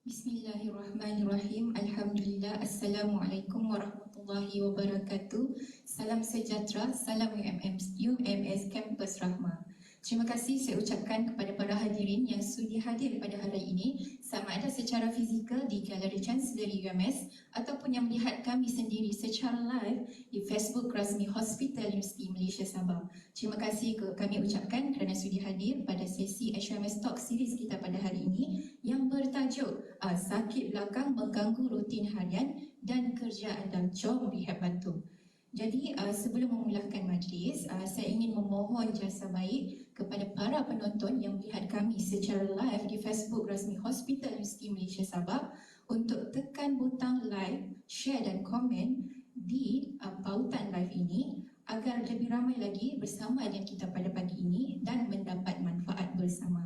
Bismillahirrahmanirrahim. Alhamdulillah. Assalamualaikum warahmatullahi wabarakatuh. Salam sejahtera. Salam UMS Campus Rahmah. Terima kasih saya ucapkan kepada para hadirin yang sudi hadir pada hari ini, sama ada secara fizikal di Galeri Chancellery UMS ataupun yang melihat kami sendiri secara live di Facebook rasmi Hospital Universiti Malaysia Sabah. Terima kasih kami ucapkan kerana sudi hadir pada sesi HUMS Talk Series kita pada hari ini yang bertajuk Sakit Belakang Mengganggu Rutin Harian dan Kerja Anda, Jom Rehab Bantu. Jadi sebelum memulakan majlis, saya ingin memohon jasa baik kepada para penonton yang melihat kami secara live di Facebook rasmi Hospital Universiti Malaysia Sabah untuk tekan butang like, share dan komen di pautan live ini agar lebih ramai lagi bersama dengan kita pada pagi ini dan mendapat manfaat bersama.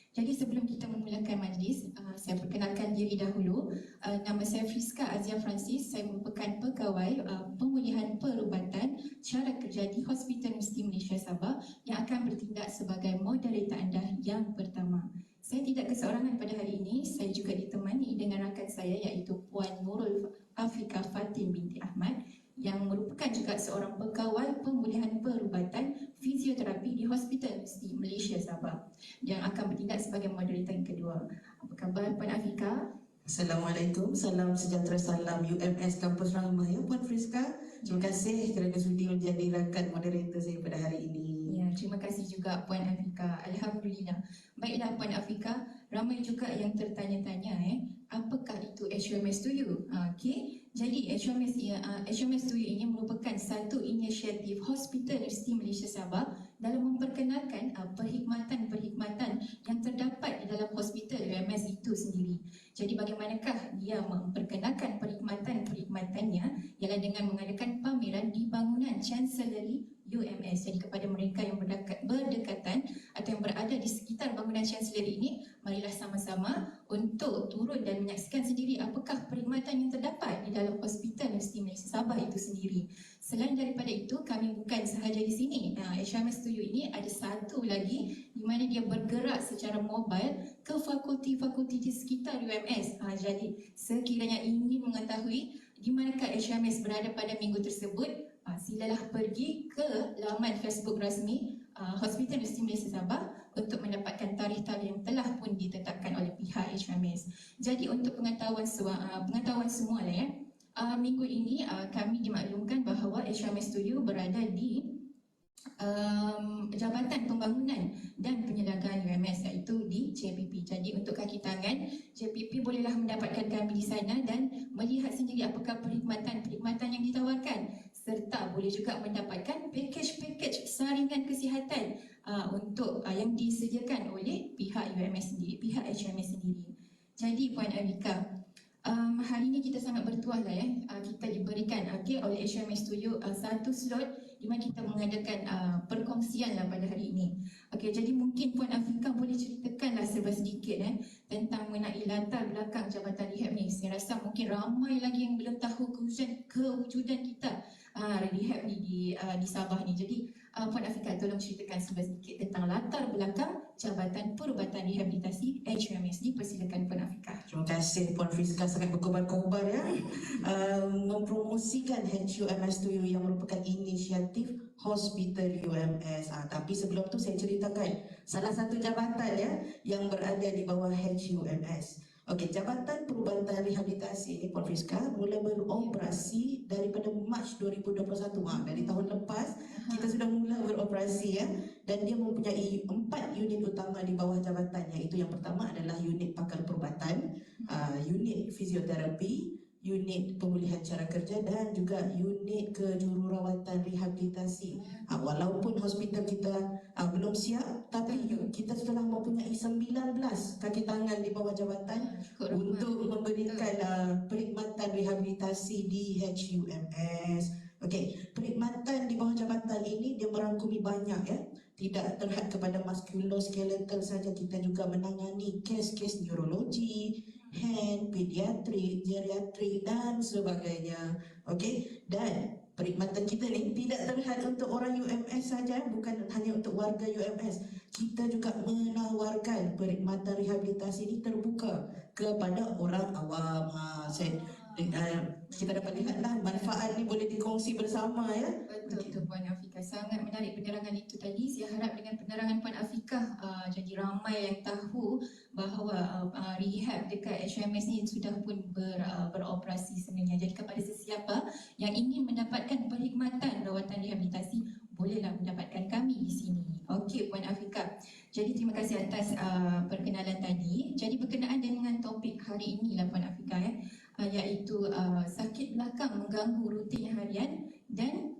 Jadi sebelum kita memulakan majlis, saya perkenalkan diri dahulu. Nama saya Friska Azia Francis. Saya merupakan pegawai pemulihan perubatan cara kerja di Hospital Universiti Malaysia Sabah yang akan bertindak sebagai moderator anda yang pertama. Saya tidak keseorangan pada hari ini. Saya juga ditemani dengan rakan saya iaitu Puan Nurul Afika Fatin binti Ahmad yang merupakan juga seorang pegawai pemulihan perubatan fisioterapi di Hospital Universiti Malaysia Sabah yang akan bertindak sebagai moderator yang kedua. Apa khabar Puan Afika? Assalamualaikum, salam sejahtera, salam UMS Kampus Rahmah ya Puan Friska. Terima kasih kerana sudi menjadi rakan moderator saya pada hari ini. Ya, terima kasih juga Puan Afika. Alhamdulillah. Baiklah Puan Afika, ramai juga yang tertanya-tanya apakah itu HUMS to you? Okey. Jadi HUMS to you ini merupakan satu inisiatif Hospital Universiti Malaysia Sabah dalam memperkenalkan perkhidmatan-perkhidmatan yang terdapat di dalam hospital UMS itu sendiri. Jadi bagaimanakah dia memperkenalkan perkhidmatan-perkhidmatannya ialah dengan mengadakan pameran di bangunan Chancellery UMS. Jadi kepada mereka yang berdekatan atau yang berada di sekitar bangunan Chancellery ini, marilah sama-sama untuk turun dan menyaksikan sendiri apakah perkhidmatan yang terdapat di dalam Hospital Universiti Malaysia Sabah itu sendiri. Selain daripada itu, kami bukan sahaja di sini. HUMS to you ini ada satu lagi di mana dia bergerak secara mobile ke fakulti-fakulti di sekitar UMS. Jadi sekiranya ingin mengetahui di manakah HUMS berada pada minggu tersebut, silalah pergi ke laman Facebook rasmi Hospital Universiti Malaysia Sabah untuk mendapatkan tarikh-tarikh yang telah pun ditetapkan oleh pihak HUMS. Jadi untuk pengetahuan semua lah minggu ini kami dimaklumkan bahawa HUMS Studio berada di Jabatan Pembangunan dan Penyelenggaraan UMS iaitu di JPP. Jadi untuk kaki tangan, JPP bolehlah mendapatkan kami di sana dan melihat sendiri apakah perkhidmatan yang ditawarkan, serta boleh juga mendapatkan pakej-pakej saringan kesihatan untuk yang disediakan oleh pihak UMS sendiri, pihak HUMS sendiri. Jadi Puan Afika, hari ini kita sangat bertuah lah kita diberikan oleh HUMS Studio satu slot di mana kita mengadakan perkongsian lah pada hari ini. Jadi mungkin Puan Afika boleh ceritakanlah serba sedikit tentang mengenai latar belakang Jabatan Rehab ni. Saya rasa mungkin ramai lagi yang belum tahu kewujudan kita rehab ni di Sabah ni. Jadi Puan Afika tolong ceritakan serba sedikit tentang latar belakang Jabatan Perubatan Rehabilitasi HUMS. Dipersilakan Puan Afika. Terima kasih Puan Friska, sangat berkobar-kobar mempromosikan HUMS to you yang merupakan inisiatif Hospital UMS. Tapi sebelum tu saya ceritakan salah satu jabatan yang berada di bawah HUMS. Jabatan Perubatan Rehabilitasi ini Puan Friska mula beroperasi daripada Mac 2021. Dari tahun lepas kita sudah mula beroperasi dan dia mempunyai 4 unit utama di bawah jabatan, iaitu yang pertama adalah unit pakar perubatan, unit fisioterapi, unit pemulihan cara kerja dan juga unit kejururawatan rehabilitasi. Walaupun hospital kita belum siap, tapi kita telah mempunyai 19 kaki tangan di bawah jabatan untuk memberikan perkhidmatan rehabilitasi di HUMS. Perkhidmatan di bawah jabatan ini dia merangkumi banyak tidak terhad kepada musculoskeletal saja, kita juga menangani kes-kes neurologi, hand, pediatrik, geriatrik dan sebagainya. Dan perkhidmatan kita ni tidak terhad untuk orang UMS saja, bukan hanya untuk warga UMS. Kita juga menawarkan perkhidmatan rehabilitasi ini terbuka kepada orang awam. Kita dapat lihatlah manfaat ni boleh dikongsi bersama ya. Betul Puan Afiqah, sangat menarik penerangan itu tadi. Saya harap dengan penerangan Puan Afiqah jadi ramai yang tahu bahawa rehab dekat HUMS ni sudah pun beroperasi sebenarnya. Jadi kepada sesiapa yang ingin mendapatkan perkhidmatan rawatan rehabilitasi, bolehlah mendapatkan kami di sini. Okey Puan Afiqah. Jadi terima kasih atas perkenalan tadi. Jadi berkenaan dengan topik hari inilah Puan Afiqah iaitu sakit belakang mengganggu rutin harian dan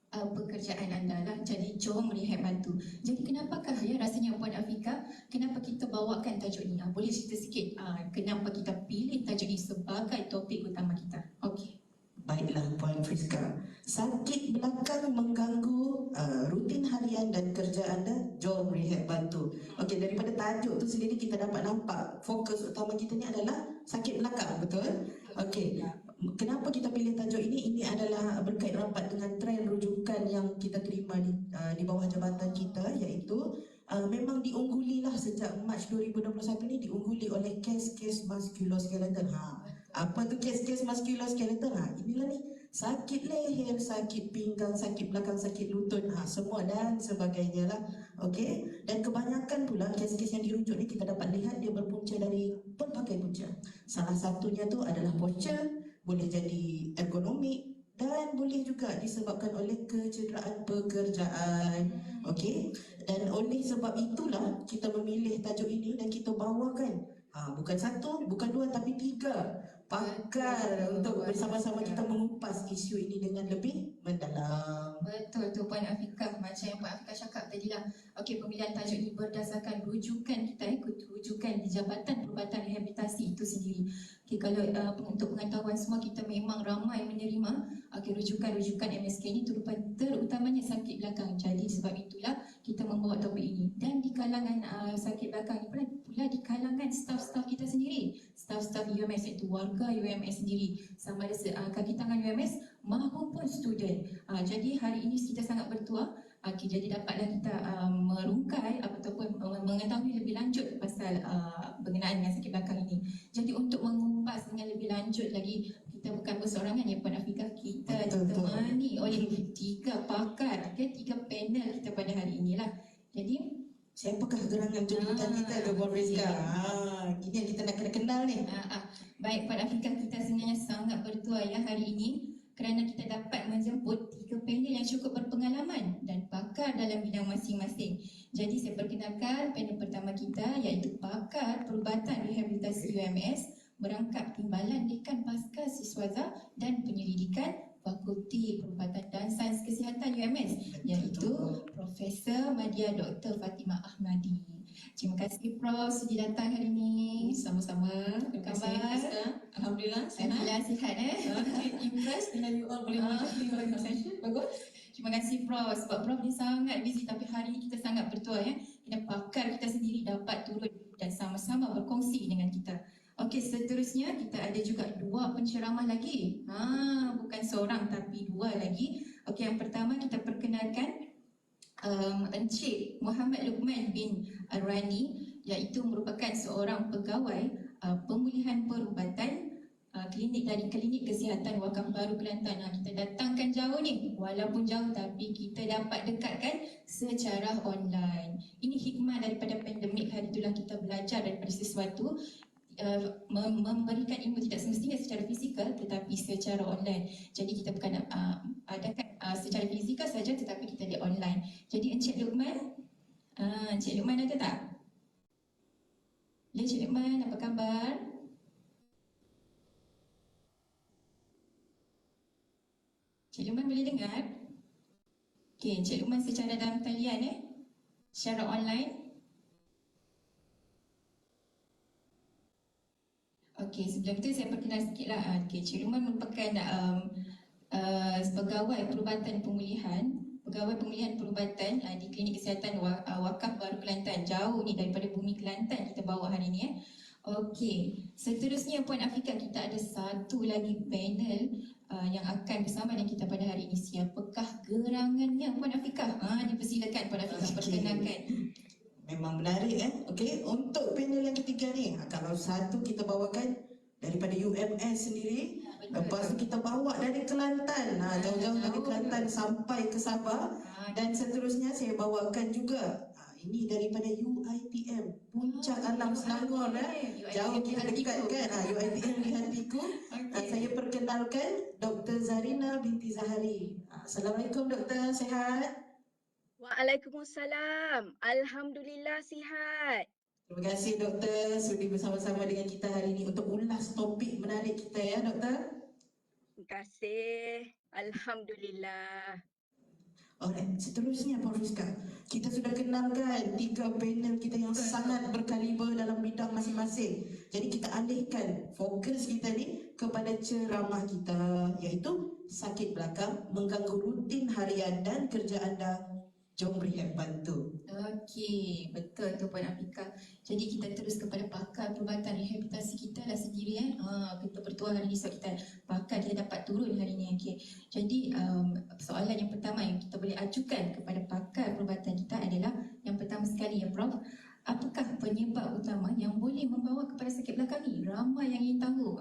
pekerjaan anda lah. Jadi jom rehab bantu. Jadi kenapakah ya rasanya Puan Afiqah, kenapa kita bawakan tajuk ni? Boleh cerita sikit kenapa kita pilih tajuk ni sebagai topik utama kita? Okey. Baiklah Puan Friska, sakit belakang mengganggu rutin harian dan kerja anda, jom rehab bantu. Okey, daripada tajuk tu sendiri kita dapat nampak fokus utama kita ni adalah sakit belakang, betul? Okey, kenapa kita pilih tajuk ini? Ini adalah berkait rapat dengan trend rujukan yang kita terima di bawah jabatan kita, iaitu memang diunggulilah sejak Mac 2021 ni, diungguli oleh kes-kes musculoskeletal. Apa tu kes-kes musculoskeletal? Inilah ni, sakit leher, sakit pinggang, sakit belakang, sakit lutut, semua dan sebagainya lah. Okey, dan kebanyakan pula kes-kes yang dirujuk ni kita dapat lihat dia berpunca dari pelbagai punca. Salah satunya tu adalah posture, boleh jadi ergonomik, dan boleh juga disebabkan oleh kecederaan pekerjaan. Okey, dan oleh sebab itulah kita memilih tajuk ini dan kita bawakan bukan satu, bukan dua, tapi 3 pakar untuk bersama-sama kita mengupas isu ini dengan lebih mendalam. Betul tu Puan Afiqah, macam yang Puan Afiqah cakap tadi lah. Okey, pemilihan tajuk ini berdasarkan rujukan kita, rujukan di Jabatan Perubatan Rehabilitasi itu sendiri. Okey, kalau untuk pengetahuan semua, kita memang ramai menerima rujukan-rujukan MSK ini terutamanya sakit belakang. Jadi sebab itulah kita membawa topik ini. Dan di kalangan sakit belakang ini pula di kalangan staf-staf kita sendiri, staf-staf UMS, iaitu warga UMS sendiri, sama ada kaki tangan UMS maupun student. Jadi hari ini kita sangat bertuah. Jadi dapatlah kita merungkai ataupun mengetahui lebih lanjut pasal berkenaan dengan sakit belakang ini. Jadi untuk mengupas dengan lebih lanjut lagi, kita bukan bersorangan ya Puan Afiqah, kita ditemani oleh 3 pakar, 3 panel kita pada hari inilah. Jadi siapakah gerangan jemputan kita tu Puan Friska? Ini yang kita nak kena kenal ni. Baik Puan Afiqah, kita sebenarnya sangat bertuah ya hari ini kerana kita dapat menjemput 3 panel yang cukup berpengalaman dan pakar dalam bidang masing-masing. Jadi saya perkenalkan panel pertama kita, iaitu pakar perubatan rehabilitasi UMS, merangkap Timbalan Dekan Pasca Siswaza dan Penyelidikan Fakulti Perubatan dan Sains Kesihatan UMS, iaitu Profesor Madya Dr. Fatimah Ahmadi. Terima kasih Prof sudi datang hari ini. Sama-sama. Apa khabar? Alhamdulillah sihat. Alhamdulillah sihat Impressed dengan you all boleh menyertai dalam session. Bagus. Terima kasih Prof sebab Prof ni sangat busy, tapi hari ini kita sangat bertuah ya. Kita pakar kita sendiri dapat turun dan sama-sama berkongsi dengan kita. Okey, seterusnya kita ada juga 2 penceramah lagi. Bukan seorang tapi 2 lagi. Okey, yang pertama kita perkenalkan Encik Muhammad Luqman bin Arani, iaitu merupakan seorang pegawai pemulihan perubatan klinik dari Klinik Kesihatan Wakaf Baru Kelantan. Kita datangkan jauh ni, walaupun jauh tapi kita dapat dekatkan secara online. Ini hikmah daripada pandemik. Hari itulah kita belajar daripada sesuatu, memberikan ilmu tidak semestinya secara fizikal tetapi secara online. Jadi kita bukan adakan secara fizikal saja tetapi kita di online. Jadi Encik Luqman, Encik Luqman ada tak? Encik Luqman, apa khabar? Encik Luqman boleh dengar? Okey, Encik Luqman secara dalam talian secara online. Okey, sebelum tu saya perkenal sikitlah. Encik Luqman merupakan pegawai perubatan pemulihan, pegawai pemulihan perubatan di Klinik Kesihatan Wakaf Baru Kelantan. Jauh ni daripada bumi Kelantan kita bawa hari ni Okey, seterusnya Puan Afika, kita ada satu lagi panel yang akan bersama dengan kita pada hari ini. Siapakah gerangannya Puan Afika? Dipersilakan Puan Afika, Okey. perkenalkan. Memang menarik Okey, untuk panel yang ketiga ni, kalau satu kita bawakan daripada UMS sendiri, lepas tu kita bawa dari Kelantan, jauh-jauh dari Kelantan sampai ke Sabah, dan seterusnya saya bawakan juga ini daripada UiTM, Puncak Alam Selangor jauh kita dekat kan, UiTM di hatiku. Saya perkenalkan Dr. Zarina binti Zahari. Assalamualaikum Doktor, sihat? Waalaikumsalam. Alhamdulillah sihat. Terima kasih Doktor sudi bersama-sama dengan kita hari ini untuk ulas topik menarik kita ya Doktor. Terima kasih. Alhamdulillah. Alright, seterusnya Puan Fiska, kita sudah kenalkan 3 panel kita yang sangat berkaliber dalam bidang masing-masing. Jadi kita alihkan fokus kita ni kepada ceramah kita, iaitu sakit belakang mengganggu rutin harian dan kerja anda. Jom rehat bantu. Okey, betul tu Puan Afika. Jadi kita terus kepada pakar perubatan rehabilitasi kita lah sendiri kita bertuah hari ni sebab kita pakar kita dapat turun hari ni. Okey. Jadi soalan yang pertama yang kita boleh ajukan kepada pakar perubatan kita adalah yang pertama sekali ya Prof. Apakah penyebab utama yang boleh membawa kepada sakit belakang ni? Ramai yang ingin tahu.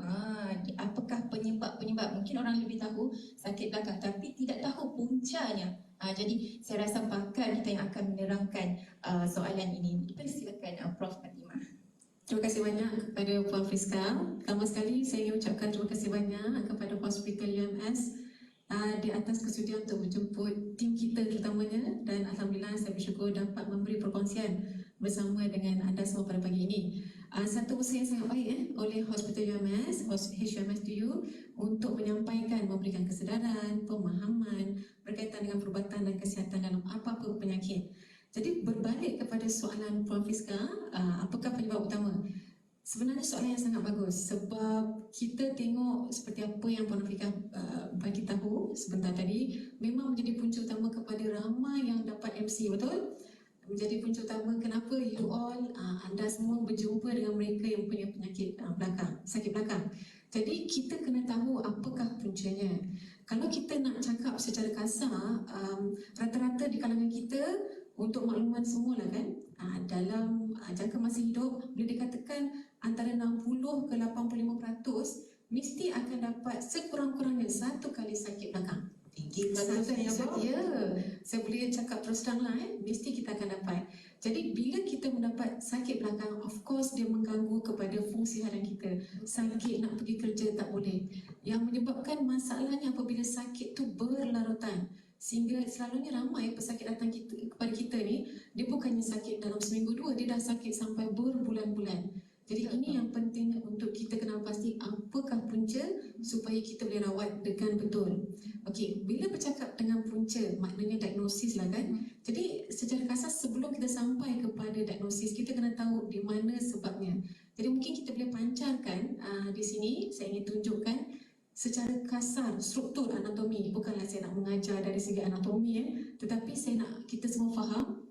Apakah penyebab-penyebab? Mungkin orang lebih tahu sakit belakang tapi tidak tahu puncanya. Jadi saya rasa pakar kita yang akan menerangkan soalan ini. Silakan Prof. Fatimah. Terima kasih banyak kepada Puan Fiska. Pertama sekali saya ingin ucapkan terima kasih banyak kepada Hospital UMS di atas kesudian untuk menjemput tim kita terutamanya, dan Alhamdulillah saya bersyukur dapat memberi perkongsian bersama dengan anda semua pada pagi ini. Satu usaha yang sangat baik oleh Hospital UMS, HUMSDU untuk menyampaikan, memberikan kesedaran, pemahaman berkaitan dengan perubatan dan kesihatan dalam apa-apa penyakit. Jadi berbalik kepada soalan Puan Fiska, apakah penyebab utama? Sebenarnya soalan yang sangat bagus sebab kita tengok seperti apa yang Puan Afika bagi tahu sebentar tadi, memang menjadi punca utama kepada ramai yang dapat MC, betul? Menjadi punca utama kenapa you all, anda semua berjumpa dengan mereka yang punya penyakit sakit belakang. Jadi kita kena tahu apakah puncanya. Kalau kita nak cakap secara kasar, rata-rata di kalangan kita, untuk makluman semua lah kan, dalam jangka masa hidup boleh dikatakan antara 60 ke 85% mesti akan dapat sekurang-kurangnya 1 kali sakit belakang. Tinggi betul Ya, saya boleh cakap terus terang lah, mesti kita akan dapat. Jadi bila kita mendapat sakit belakang, of course dia mengganggu kepada fungsi harian kita. Sakit nak pergi kerja tak boleh. Yang menyebabkan masalahnya apabila sakit tu berlarutan, sehingga selalunya ramai pesakit datang kepada kita ni, dia bukannya sakit dalam seminggu dua, dia dah sakit sampai berbulan-bulan. Jadi ini yang penting untuk kita kenal pasti apakah punca supaya kita boleh rawat dengan betul. Okey, bila bercakap dengan punca, maknanya diagnosis lah kan. Jadi secara kasar sebelum kita sampai kepada diagnosis, kita kena tahu di mana sebabnya. Jadi mungkin kita boleh pancarkan di sini, saya ingin tunjukkan secara kasar struktur anatomi. Bukanlah saya nak mengajar dari segi anatomi tetapi saya nak kita semua faham.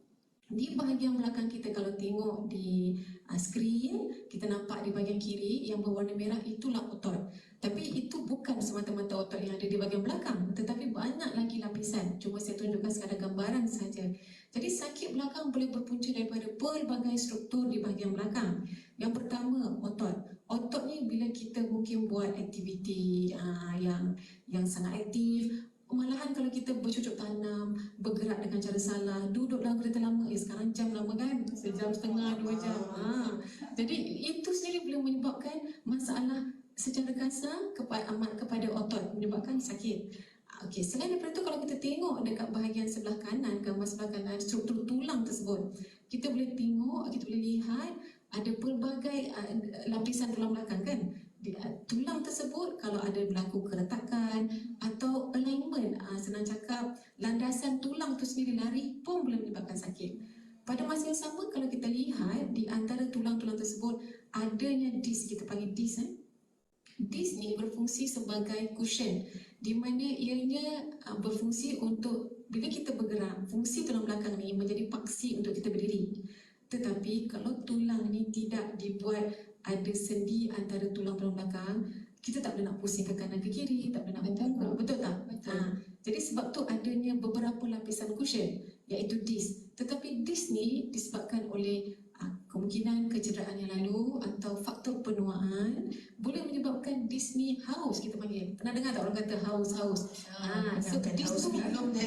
Di bahagian belakang kita, kalau tengok di skrin, kita nampak di bahagian kiri yang berwarna merah itulah otot. Tapi itu bukan semata-mata otot yang ada di bahagian belakang, tetapi banyak lagi lapisan. Cuma saya tunjukkan sekadar gambaran saja. Jadi sakit belakang boleh berpunca daripada pelbagai struktur di bahagian belakang. Yang pertama, otot. Otot ni bila kita mungkin buat aktiviti yang sangat aktif, malahan kalau kita bercucuk tanam, bergerak dengan cara salah, duduk dalam kereta lama, sekarang jam lama kan, sejam setengah, 2 jam. Jadi itu sendiri boleh menyebabkan masalah secara kasar kepada otot, menyebabkan sakit. Okey, selain daripada itu, kalau kita tengok dekat bahagian sebelah kanan, gambar sebelah kanan, struktur tulang tersebut, kita boleh tengok, kita boleh lihat ada pelbagai lapisan tulang belakang kan. Tulang tersebut kalau ada berlaku keretakan atau alignment, senang cakap landasan tulang tu sendiri lari pun boleh menyebabkan sakit. Pada masa yang sama, kalau kita lihat di antara tulang-tulang tersebut adanya disc, kita panggil disc. Disc ni berfungsi sebagai cushion, di mana ianya berfungsi untuk bila kita bergerak, fungsi tulang belakang ni menjadi paksi untuk kita berdiri. Tetapi kalau tulang ni tidak dibuat ada sendi antara tulang-tulang belakang, kita tak boleh nak pusing ke kanan ke kiri, tak boleh nak membungkuk, betul tak? Betul. Jadi sebab tu adanya beberapa lapisan cushion, iaitu disc. Tetapi disc ni disebabkan oleh kemungkinan kecederaan yang lalu atau faktor penuaan boleh menyebabkan disc ni haus, kita panggil. Pernah dengar tak orang kata haus-haus? So Bukan disc haus tu minum je.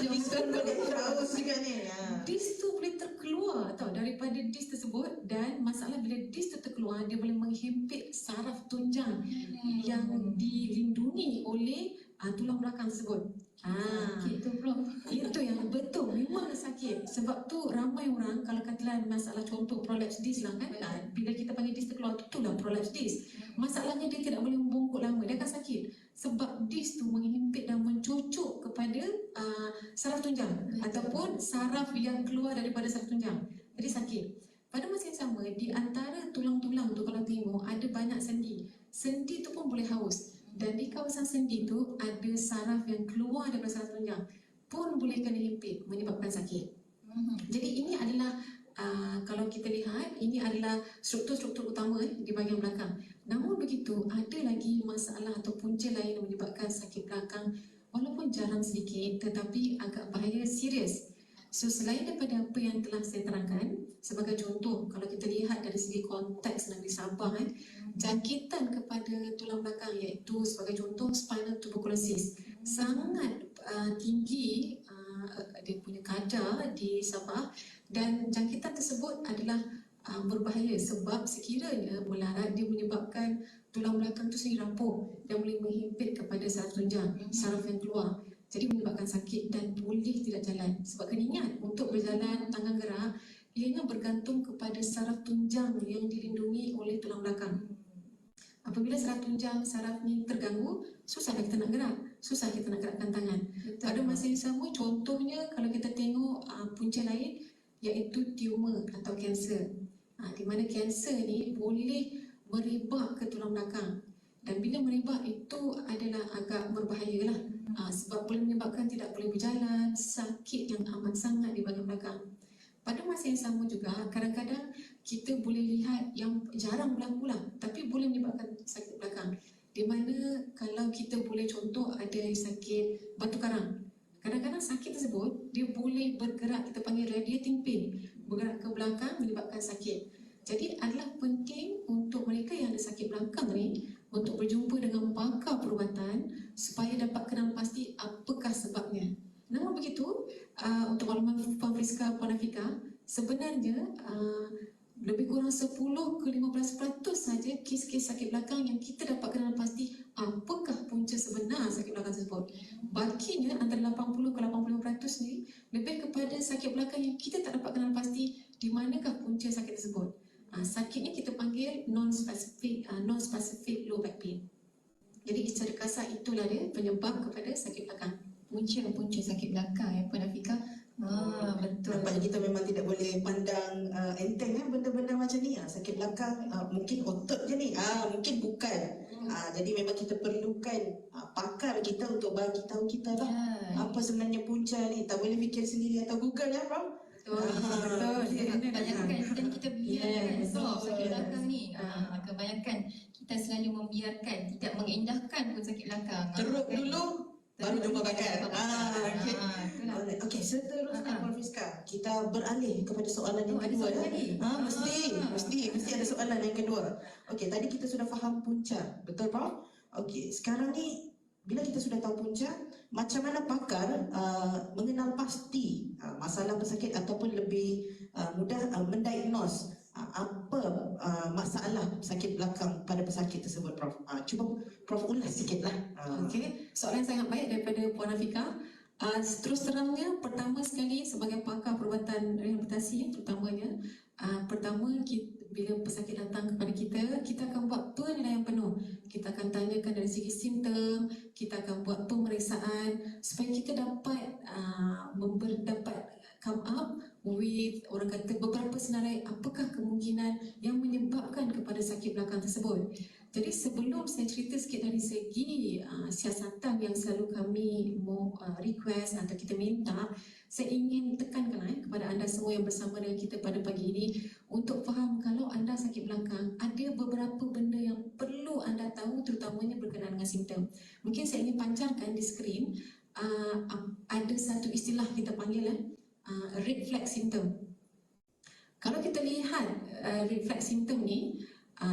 Disc tu boleh haus juga ni. disc tu boleh terkeluar tau daripada disc tersebut, dan masalah bila disc tu terkeluar, dia boleh menghimpit saraf tunjang yang dilindungi oleh tulang belakang tersebut. Sakit tu Prof. Itu yang betul, memang sakit. Sebab tu ramai orang kalau katakan masalah contoh prolapse disc lah kan, bila kita panggil disc terkeluar, itulah prolapse disc. Masalahnya dia tidak boleh membungkuk lama, dia akan sakit. Sebab disc tu menghimpit dan mencucuk kepada saraf tunjang ataupun saraf yang keluar daripada saraf tunjang. Jadi sakit. Pada masa yang sama, di antara tulang-tulang tu kalau tengok ada banyak sendi. Sendi tu pun boleh haus. Dan di kawasan sendi tu ada saraf yang keluar daripada saraf tunjang pun boleh kena himpit, menyebabkan sakit. Jadi ini adalah kalau kita lihat, ini adalah struktur-struktur utama di bahagian belakang. Namun begitu, ada lagi masalah atau punca lain yang menyebabkan sakit belakang, walaupun jarang sedikit tetapi agak bahaya, serius. So selain daripada apa yang telah saya terangkan, sebagai contoh, kalau kita lihat dari segi konteks Negeri Sabah, jangkitan kepada tulang belakang, iaitu sebagai contoh spinal tuberculosis, sangat tinggi dia punya kadar di Sabah, dan jangkitan tersebut adalah berbahaya sebab sekiranya melarat, dia menyebabkan tulang belakang tu sendiri rapuh dan boleh menghimpit kepada saraf tunjang, saraf yang keluar. Jadi menyebabkan sakit dan boleh tidak jalan. Sebab kena ingat, untuk berjalan tangan gerak, ianya bergantung kepada saraf tunjang yang dilindungi oleh tulang belakang. Apabila saraf tunjang, saraf ni terganggu, susah kita nak gerak, susah kita nak gerakkan tangan. Pada masa yang sama, contohnya kalau kita tengok punca lain, iaitu tumor atau kanser. Di mana kanser ni boleh merebak ke tulang belakang. Dan bila merebak itu adalah agak berbahaya lah. Sebab boleh menyebabkan tidak boleh berjalan, sakit yang amat sangat di bahagian belakang. Pada masa yang sama juga, kadang-kadang kita boleh lihat yang jarang berlaku lah, tapi boleh menyebabkan sakit belakang. Di mana kalau kita boleh contoh ada sakit batu karang. Kadang-kadang sakit tersebut, dia boleh bergerak, kita panggil radiating pain, bergerak ke belakang menyebabkan sakit. Jadi adalah penting untuk mereka yang ada sakit belakang ni untuk berjumpa dengan pakar perubatan supaya dapat kenal pasti apakah sebabnya. Namun begitu, untuk makluman Puan Friska, Puan Afika, sebenarnya lebih kurang 10 ke 15% saja kes-kes sakit belakang yang kita dapat kenal pasti apakah punca sebenar sakit belakang tersebut. Bakinya antara 80 ke 85% ni lebih kepada sakit belakang yang kita tak dapat kenal pasti di manakah punca sakit tersebut. Sakitnya kita panggil non-specific low back pain. Jadi secara kasar itulah dia penyebab kepada sakit belakang. Punca sakit belakang ya Puan Afika. Betul. Nampaknya kita memang tidak boleh pandang enteng benda-benda macam ni. Sakit belakang mungkin otot je ni, mungkin bukan. Jadi memang kita perlukan pakar kita untuk bagi tahu kita lah apa sebenarnya punca ni. Tak boleh fikir sendiri atau Google ya, Prof? Kebanyakan kita biarkan Prof sakit Yes. belakang ni. Kebanyakan kita selalu membiarkan, tidak mengindahkan pun sakit belakang. Teruk dulu baru jumpa bakar. Okey. Itulah. Alright, okey, seterusnya Puan Friska, kita beralih kepada soalan yang Ada kedua soalan lagi? mesti ada soalan yang kedua. Okey, tadi kita sudah faham punca, betul Prof? Okey, sekarang ni bila kita sudah tahu punca, macam mana pakar mengenal pasti masalah pesakit ataupun lebih mudah mendiagnose apa masalah sakit belakang pada pesakit tersebut, Prof? Cuba Prof ulas sikitlah. Okey, soalan sangat baik daripada Puan Afika. Terus terangnya, pertama sekali sebagai pakar perubatan rehabilitasi terutamanya, pertama bila pesakit datang kepada kita akan buat penilaian penuh. Kita akan tanyakan dari segi simptom, kita akan buat pemeriksaan supaya kita dapat come up with, orang kata, beberapa senarai apakah kemungkinan yang menyebabkan kepada sakit belakang tersebut. Jadi sebelum saya cerita sikit dari segi siasatan yang selalu kami request atau kita minta, saya ingin tekankan kepada anda semua yang bersama dengan kita pada pagi ini untuk faham kalau anda sakit belakang, ada beberapa benda yang perlu anda tahu terutamanya berkenaan dengan simptom. Mungkin saya ingin pancarkan di skrin, ada satu istilah kita panggil red flag symptom. Kalau kita lihat red flag symptom ni,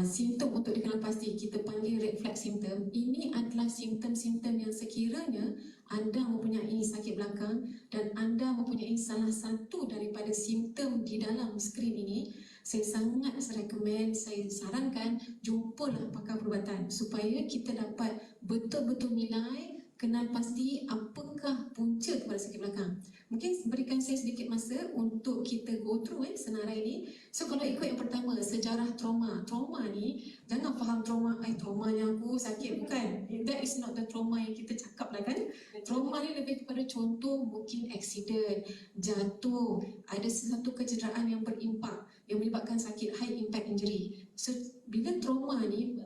simptom untuk dikenal pasti kita panggil red flag symptom. Ini adalah simptom-simptom yang sekiranya anda mempunyai sakit belakang dan anda mempunyai salah satu daripada simptom di dalam skrin ini, saya sangat recommend, saya sarankan jumpalah pakar perubatan supaya kita dapat betul-betul nilai, kenal pasti apakah punca kepada sakit belakang. Mungkin berikan saya sedikit masa untuk kita go through senarai ini. So kalau ikut yang pertama, sejarah trauma. Trauma ni, jangan faham trauma yang aku sakit, bukan. That is not the trauma yang kita cakap lah kan. Trauma ni lebih kepada contoh mungkin accident, jatuh, ada sesuatu kecederaan yang berimpak, yang menyebabkan sakit, high impact injury. So bila trauma ni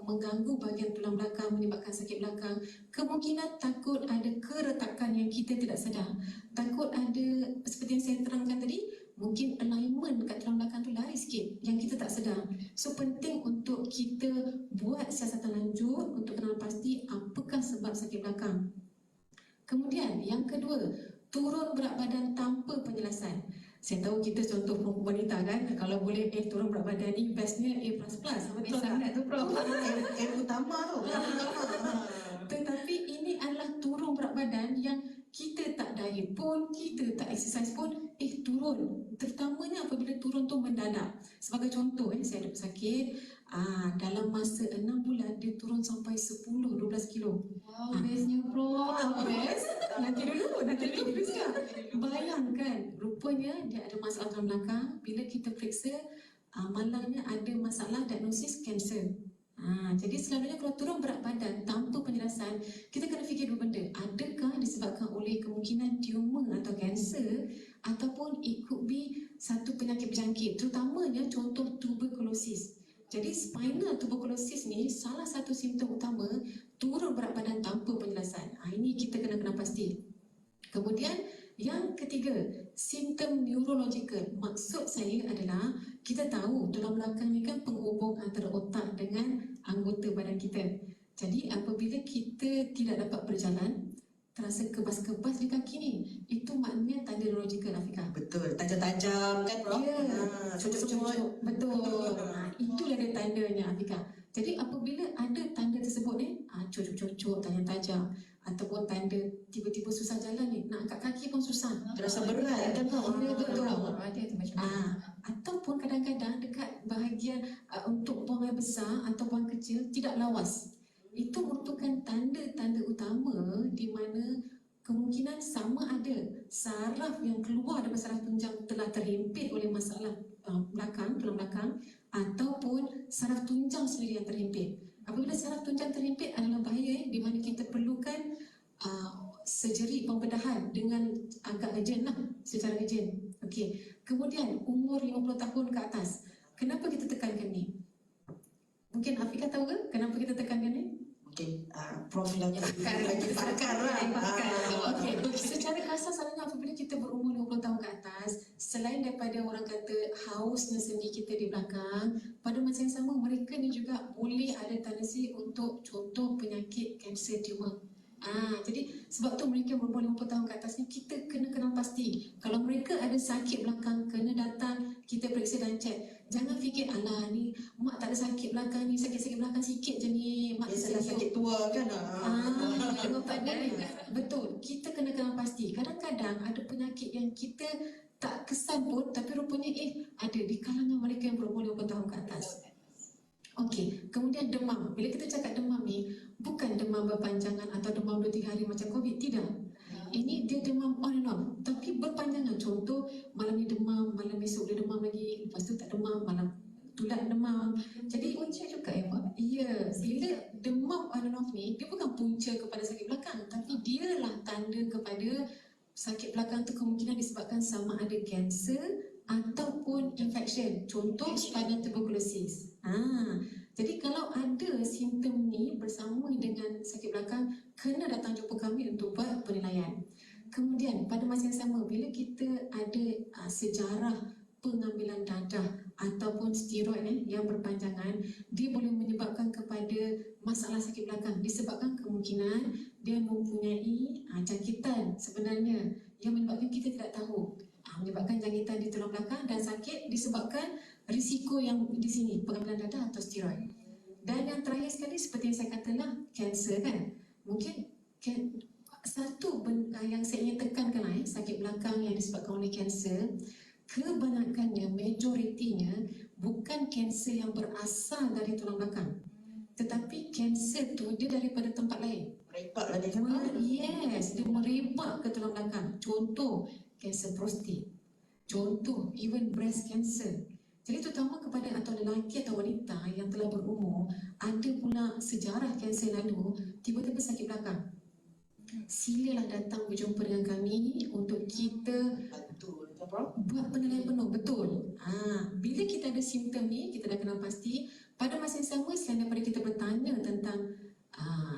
mengganggu bahagian tulang belakang, menyebabkan sakit belakang, kemungkinan takut ada keretakan yang kita tidak sedar. Takut ada, seperti yang saya terangkan tadi, mungkin alignment dekat tulang belakang tu lari sikit yang kita tak sedar. So penting untuk kita buat siasatan lanjut untuk kenal pasti apakah sebab sakit belakang. Kemudian yang kedua, turun berat badan tanpa penjelasan. Saya tahu kita contoh perempuan wanita kan, kalau boleh turun berat badan ni bestnya A++, betul tak? tu Prof. Utama tu. Tetapi ini adalah turun berat badan yang kita tak diet pun, kita tak exercise pun, turun. Terutamanya apabila turun tu mendadak. Sebagai contoh, saya ada pesakit, dalam masa 6 bulan dia turun sampai 10-12 kilo. Wow, bestnya Prof. Best? Nanti dulu periksa. Bayangkan, rupanya dia ada masalah tulang belakang. Bila kita periksa, malangnya ada masalah diagnosis kanser. Jadi selalunya kalau turun berat badan tanpa penjelasan, kita kena fikir dua benda. Adakah disebabkan oleh kemungkinan tumor atau kanser, ataupun it could be satu penyakit berjangkit, terutamanya contoh tuberkulosis. Jadi spinal tuberkulosis ni salah satu simptom utama turun berat badan tanpa penjelasan. Ini kita kena pasti. Kemudian yang ketiga, simptom neurological. Maksud saya adalah kita tahu tulang belakang ni kan penghubung antara otak dengan anggota badan kita. Jadi apabila kita tidak dapat berjalan, terasa kebas-kebas di kaki ni, itu maknanya tanda neurological, Afiqah. Betul, tajam-tajam kan Prof? Ya, cucuk-cucuk. Betul. Itulah dia tandanya, Afiqah. Jadi apabila ada tanda tersebut ni, cucuk-cucuk, tajam-tajam, ataupun tanda tiba-tiba susah jalan ni, nak angkat kaki pun susah. Terasa berat kan Prof? Betul. Ada tu macam tu. Ataupun kadang-kadang dekat bahagian untuk buang air besar atau buang kecil tidak lawas. Itu merupakan tanda-tanda utama di mana kemungkinan sama ada saraf yang keluar daripada saraf tunjang telah terhimpit oleh masalah tulang belakang, ataupun saraf tunjang sendiri yang terhimpit. Apabila saraf tunjang terhimpit adalah bahaya di mana kita perlukan surgery pembedahan dengan agak urgent lah, secara urgent. Okey. Kemudian umur 50 tahun ke atas. Kenapa kita tekankan ni? Mungkin Afiqah tahu ke kenapa kita tekankan ni? Mungkin Prof lagi pakar lah. Okey. Secara kasar selalunya apabila kita berumur 50 tahun ke atas, selain daripada orang kata hausnya sendi kita di belakang, pada masa yang sama mereka ni juga boleh ada tendensi untuk contoh penyakit kanser tumor. Jadi sebab tu mereka berumur 50 tahun ke atas ni kita kena kenal pasti. Kalau mereka ada sakit belakang, kena datang kita periksa dan cek. Jangan fikir alah ni mak tak ada sakit belakang ni, sakit-sakit belakang sikit je ni, mak Biasalah sakit tua kan. Betul, kita kena kenal pasti. Kadang-kadang ada penyakit yang kita tak kesan pun, tapi rupanya ada di kalangan mereka yang berumur 50 tahun ke atas. Okey, kemudian demam. Bila kita cakap demam ni, bukan demam berpanjangan atau demam 2-3 hari macam COVID, tidak. Ini dia demam on and off, tapi berpanjangan. Contoh, malam ni demam, malam esok dia demam lagi, lepas tu tak demam, malam tulang demam. Jadi Punca juga ya Pak? ya, bila demam on and off ni, dia bukan punca kepada sakit belakang, tapi dialah tanda kepada sakit belakang tu kemungkinan disebabkan sama ada kanser ataupun infection. Contoh spinal tuberculosis. Jadi kalau ada simptom ni bersama dengan sakit belakang, kena datang jumpa kami untuk buat penilaian. Kemudian pada masa yang sama, bila kita ada sejarah pengambilan dadah ataupun steroid yang berpanjangan, dia boleh menyebabkan kepada masalah sakit belakang disebabkan kemungkinan dia mempunyai jangkitan sebenarnya yang menyebabkan kita tidak tahu. Menyebabkan jangkitan di tulang belakang dan sakit disebabkan risiko yang di sini, pengambilan dadah atau steroid. Dan yang terakhir sekali seperti yang saya katalah, kanser kan. Mungkin satu yang saya ingin tekankan sakit belakang yang disebabkan oleh kanser, kebanyakannya, majoritinya bukan kanser yang berasal dari tulang belakang. Tetapi kanser tu dia daripada tempat lain. Merebak lah dia kan? Yes, dia merebak ke tulang belakang. Contoh, kanser prostat. Contoh, even breast cancer. Jadi terutama kepada atau lelaki atau wanita yang telah berumur, ada pula sejarah kanser lalu, tiba-tiba sakit belakang. Silalah datang berjumpa dengan kami untuk kita buat penilaian penuh. Betul. Bila kita ada simptom ni, kita dah kenal pasti. Pada masa yang sama, selain daripada kita bertanya tentang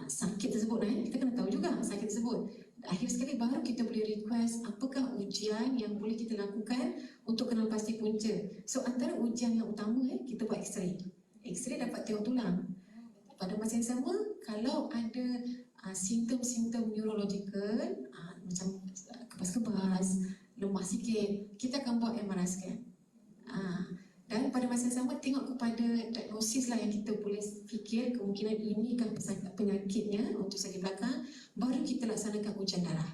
sakit tersebut, kita kena tahu juga sakit tersebut. Akhir sekali baru kita boleh request apakah ujian yang boleh kita lakukan untuk kenal pasti punca. So antara ujian yang utama kita buat X-ray. X-ray dapat tengok tulang. Pada masa yang sama, kalau ada simptom-simptom neurological macam kebas-kebas, lemah sikit, kita akan buat MRI scan. Dan pada masa yang sama tengok kepada diagnosis lah yang kita boleh fikir kemungkinan ini kan penyakitnya untuk sakit belakang, baru kita laksanakan ujian darah.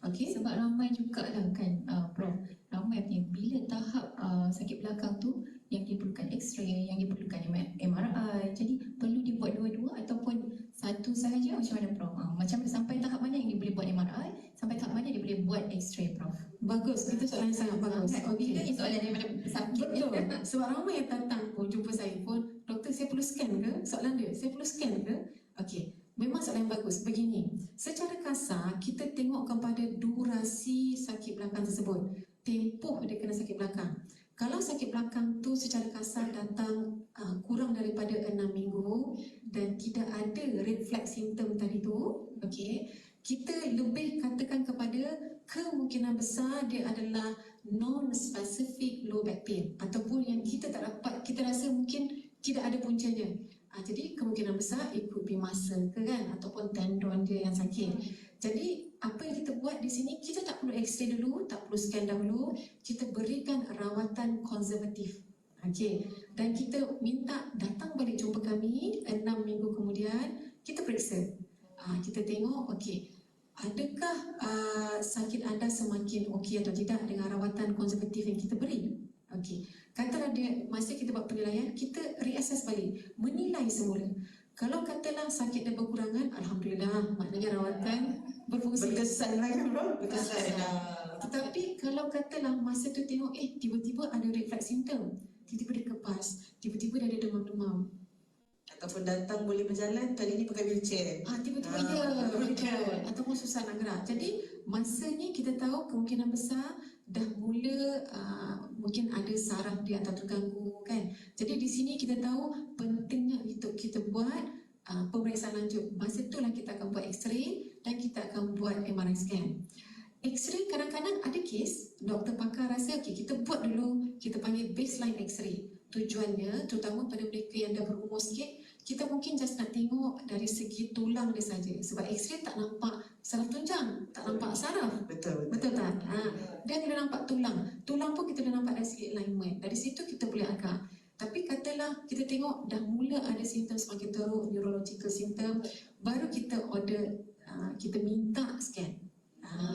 Okey. Sebab ramai juga lah kan Prof, ramai punya bila tahap sakit belakang tu yang diperlukan X-ray, yang diperlukan MRI, jadi perlu dibuat dua-dua ataupun satu sahaja, macam mana Prof? Macam sampai tahap mana yang dia boleh buat MRI, sampai tahap mana dia boleh buat X-ray Prof? Bagus, itu soalan yang sangat bagus. Okey, ini soalan daripada sakit. Betul. Sebab ramai yang datang pun jumpa saya pun, doktor saya perlu scan ke? Soalan dia, saya perlu scan ke? Okey, memang soalan yang bagus. Begini, secara kasar kita tengok kepada durasi sakit belakang tersebut, tempoh dia kena sakit belakang. Kalau sakit belakang tu secara kasar datang kurang daripada 6 minggu dan tidak ada red flag simptom tadi tu, okey, kita lebih katakan kepada kemungkinan besar dia adalah non-specific low back pain ataupun yang kita tak dapat, kita rasa mungkin tidak ada puncanya. Jadi kemungkinan besar it could be muscle ke kan, ataupun tendon dia yang sakit. Jadi apa yang kita buat di sini, kita tak perlu X-ray dulu, tak perlu scan dahulu, kita berikan rawatan konservatif. Okey, dan kita minta datang balik jumpa kami 6 minggu kemudian, kita periksa. Kita tengok, okey, adakah sakit anda semakin okey atau tidak dengan rawatan konservatif yang kita beri. Okey, katalah dia, masa kita buat penilaian, kita reassess balik, menilai semula. Kalau katalah sakit dan berkurangan, Alhamdulillah, maknanya rawatan berfungsi. Berkesan lah kan bro? Berkesan. Tetapi kalau katalah masa tu tengok, tiba-tiba ada red flag symptom, tiba-tiba dia kepas, tiba-tiba dia ada demam-demam, Ataupun datang boleh berjalan, kali ni pakai wheelchair. tiba-tiba dia ataupun susah nak gerak. Jadi masa ni kita tahu kemungkinan besar dah mula mungkin ada saraf dia atau terganggu kan. Jadi di sini kita tahu pentingnya untuk kita buat pemeriksaan lanjut. Masa itulah kita akan buat X-ray dan kita akan buat MRI scan. X-ray kadang-kadang ada kes doktor pakar rasa kita buat dulu, kita panggil baseline X-ray. Tujuannya terutama pada mereka yang dah berumur sikit, kita mungkin just nak tengok dari segi tulang dia saja. Sebab X-ray tak nampak saraf tunjang, tak nampak saraf. Betul. Betul tak? Dia boleh nampak tulang. Tulang pun kita boleh nampak dari segi alignment. Dari situ kita boleh agak. Tapi katalah kita tengok dah mula ada simptom semakin teruk, neurological simptom, baru kita order, kita minta scan.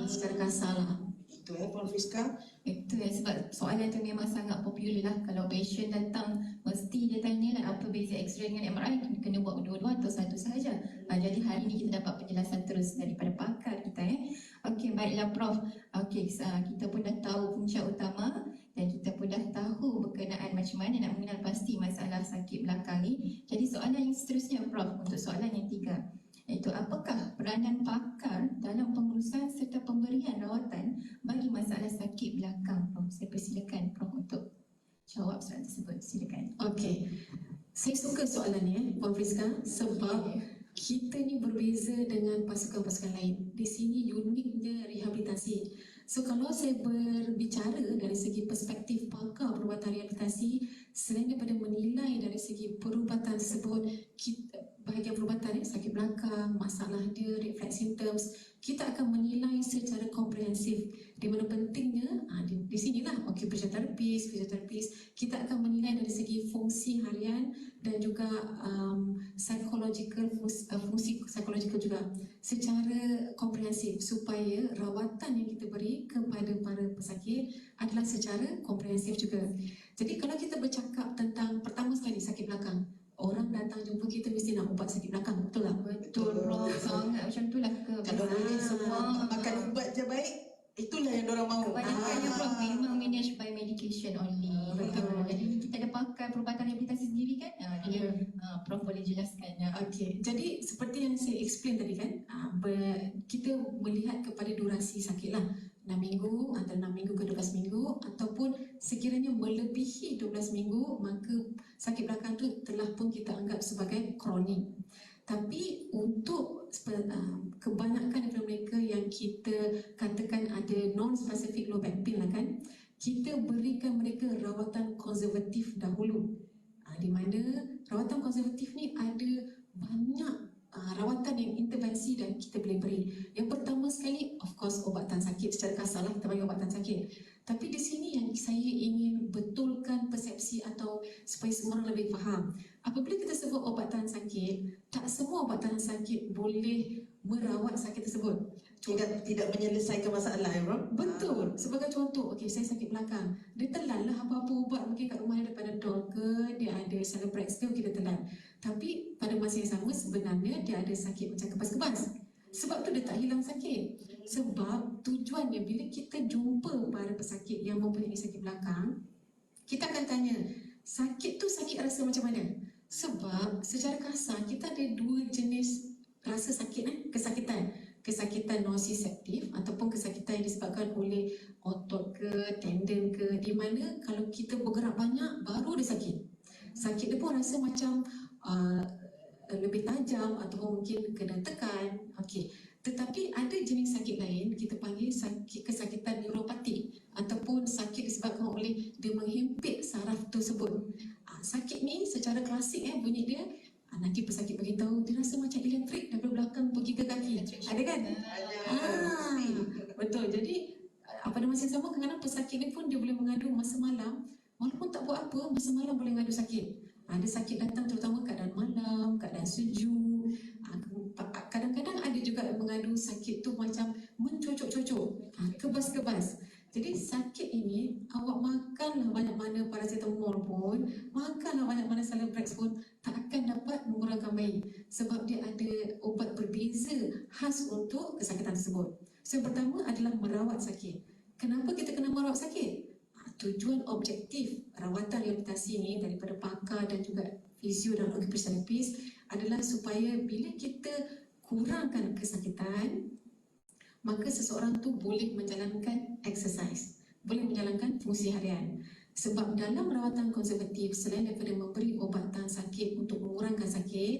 Secara kasar lah. Itu Puan Friska. Itu sebab soalan tu memang sangat popular lah. Kalau patient datang, mesti dia tanya lah apa beza X-ray dengan MRI, kena buat dua-dua atau satu sahaja. Jadi hari ini kita dapat penjelasan terus daripada pakar kita. Okey, baiklah Prof. Okey, kita pun dah tahu punca utama dan kita pun dah tahu berkenaan macam mana nak mengenal pasti masalah sakit belakang ni. Jadi soalan yang seterusnya Prof, untuk soalan yang 3, iaitu apakah peranan pakar dalam pengurusan serta pemberian rawatan bagi masalah sakit belakang Prof? Saya persilakan Prof untuk jawab soalan tersebut. Silakan. Okey. Saya suka soalan ni Puan Friska sebab kita ni berbeza dengan pasukan-pasukan lain. Di sini uniknya rehabilitasi. So kalau saya berbicara dari segi perspektif pakar perubatan rehabilitasi, selain daripada menilai dari segi perubatan tersebut, bahagian perubatan sakit belakang, masalah dia, red flag symptoms, kita akan menilai secara komprehensif. Di mana pentingnya, di sinilah occupational therapist, fisioterapis, kita akan menilai dari segi fungsi harian dan juga fungsi psikologikal juga secara komprehensif supaya rawatan yang kita beri kepada para pesakit adalah secara komprehensif juga. Jadi kalau kita bercakap tentang pertama sekali sakit belakang, orang datang jumpa kita mesti nak ubat sakit belakang, betul tak? Betul bro, sangat macam tu lah ke. Kalau boleh semua makan ubat je baik, itulah yang diorang mahu. Kebanyakannya bro memang manage by medication only. Betul. Jadi kita ada pakar perubatan rehabilitasi sendiri kan. Jadi Prof boleh jelaskan. Okey, jadi seperti yang saya explain tadi kan, kita melihat kepada durasi sakit lah. 6 minggu, antara 6 minggu ke 12 minggu ataupun sekiranya melebihi 12 minggu, maka sakit belakang tu telah pun kita anggap sebagai kronik. Tapi untuk kebanyakan daripada mereka yang kita katakan ada non-specific low back pain lah kan, kita berikan mereka rawatan konservatif dahulu. Di mana rawatan konservatif ni ada banyak rawatan yang intervensi dan kita boleh beri. Yang pertama sekali, of course, ubatan sakit. Secara kasar lah kita bagi ubatan sakit. Tapi di sini yang saya ingin betulkan persepsi atau supaya semua orang lebih faham. Apabila kita sebut ubatan sakit, tak semua ubatan sakit boleh merawat sakit tersebut. Tidak menyelesaikan masalah ya bro? Betul. Sebagai contoh, okey, saya sakit belakang. Dia telan lah apa-apa ubat mungkin kat rumah ada Panadol ke, dia ada Celebrex ke, kita telan. Tapi pada masa yang sama sebenarnya dia ada sakit macam kebas-kebas. Sebab tu dia tak hilang sakit. Sebab tujuannya bila kita jumpa para pesakit yang mempunyai sakit belakang, kita akan tanya, sakit tu sakit rasa macam mana? Sebab secara kasar kita ada dua jenis rasa sakit, kesakitan. Kesakitan nociceptif ataupun kesakitan yang disebabkan oleh otot ke, tendon ke, di mana kalau kita bergerak banyak baru dia sakit. Sakit dia pun rasa macam lebih tajam ataupun mungkin kena tekan. Okey. Tetapi ada jenis sakit lain kita panggil kesakitan neuropatik ataupun sakit disebabkan oleh dia menghimpit saraf tersebut. Sakit ni secara klasik bunyi dia nanti pesakit beritahu dia rasa macam elektrik daripada belakang pergi ke kaki. Ada kan? Betul. Jadi pada masa yang sama kadang-kadang pesakit ni pun dia boleh mengadu masa malam, walaupun tak buat apa, masa malam boleh mengadu sakit. Ada sakit datang terutama keadaan malam, keadaan sejuk. Kadang-kadang ada juga mengadu sakit tu macam mencocok-cocok, kebas-kebas. Jadi sakit ini awak makanlah banyak mana paracetamol pun, makanlah banyak mana Celebrex pun tak akan dapat mengurangkan baik. Sebab dia ada ubat berbeza khas untuk kesakitan tersebut. So yang pertama adalah merawat sakit. Kenapa kita kena merawat sakit? Tujuan objektif rawatan rehabilitasi ini daripada pakar dan juga fisio dan occupational therapist adalah supaya bila kita kurangkan kesakitan, maka seseorang tu boleh menjalankan exercise, boleh menjalankan fungsi harian. Sebab dalam rawatan konservatif, selain daripada memberi ubatan sakit untuk mengurangkan sakit,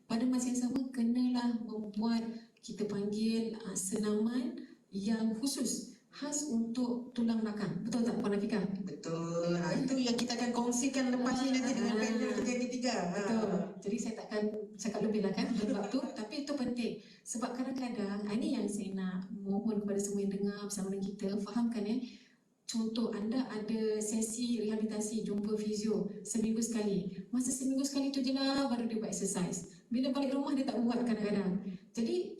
pada masa yang sama kenalah membuat kita panggil senaman yang khusus, khas untuk tulang belakang. Betul tak Puan Afika? Betul. Itu yang kita akan kongsikan lepas ni nanti dengan panel ketiga. Betul. Jadi saya takkan cakap lebih lah kan bab tu, tapi itu penting. Sebab kadang-kadang ini yang saya nak mohon kepada semua yang dengar bersama dengan kita, fahamkan contoh anda ada sesi rehabilitasi jumpa fizio seminggu sekali. Masa seminggu sekali tu je lah baru dia buat exercise. Bila balik rumah dia tak buat kadang-kadang. Jadi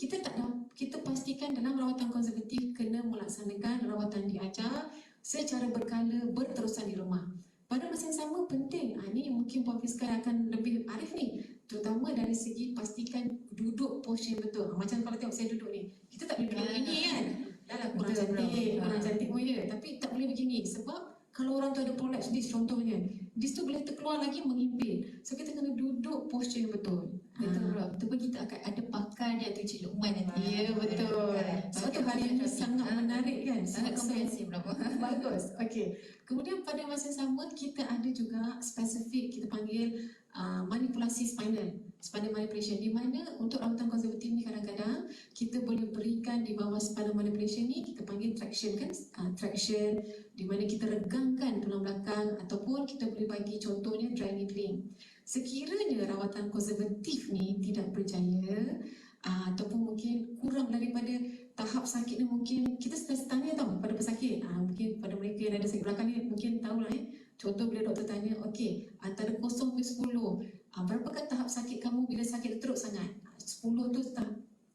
kita pastikan dalam rawatan konservatif kena melaksanakan rawatan diajar secara berkala berterusan di rumah. Pada masa yang sama penting, ini mungkin Puan Fiskal akan lebih arif ni, terutama dari segi pastikan duduk posisi yang betul. Macam kalau tengok saya duduk ni, kita tak boleh duduk begini kan. Dah lah kurang cantik pun ya, tapi tak boleh begini sebab kalau orang tu ada prolapse disc contohnya, disc tu boleh terkeluar lagi menghimpit. So kita kena duduk posture yang betul. Betul bro. Tu pun kita akan ada pakar dia tu Cik Luqman nanti. Ya betul. Sebab tu hari ini sangat menarik kan. Sangat komprehensif bro. Bagus. Okey. Kemudian pada masa yang sama kita ada juga spesifik kita panggil manipulasi spinal manipulation, di mana untuk rawatan konservatif ni kadang-kadang kita boleh berikan di bawah spinal manipulation ni kita panggil traction kan, traction di mana kita regangkan tulang belakang, ataupun kita boleh bagi contohnya dry needling. Sekiranya rawatan konservatif ni tidak berjaya, ataupun mungkin kurang daripada tahap sakit ni, mungkin kita tanya tau pada pesakit, mungkin pada mereka yang ada sakit belakang ni mungkin tahulah contoh bila doktor tanya, okey, antara 0 ke 10, berapakah tahap sakit kamu bila sakit teruk sangat? 10 tu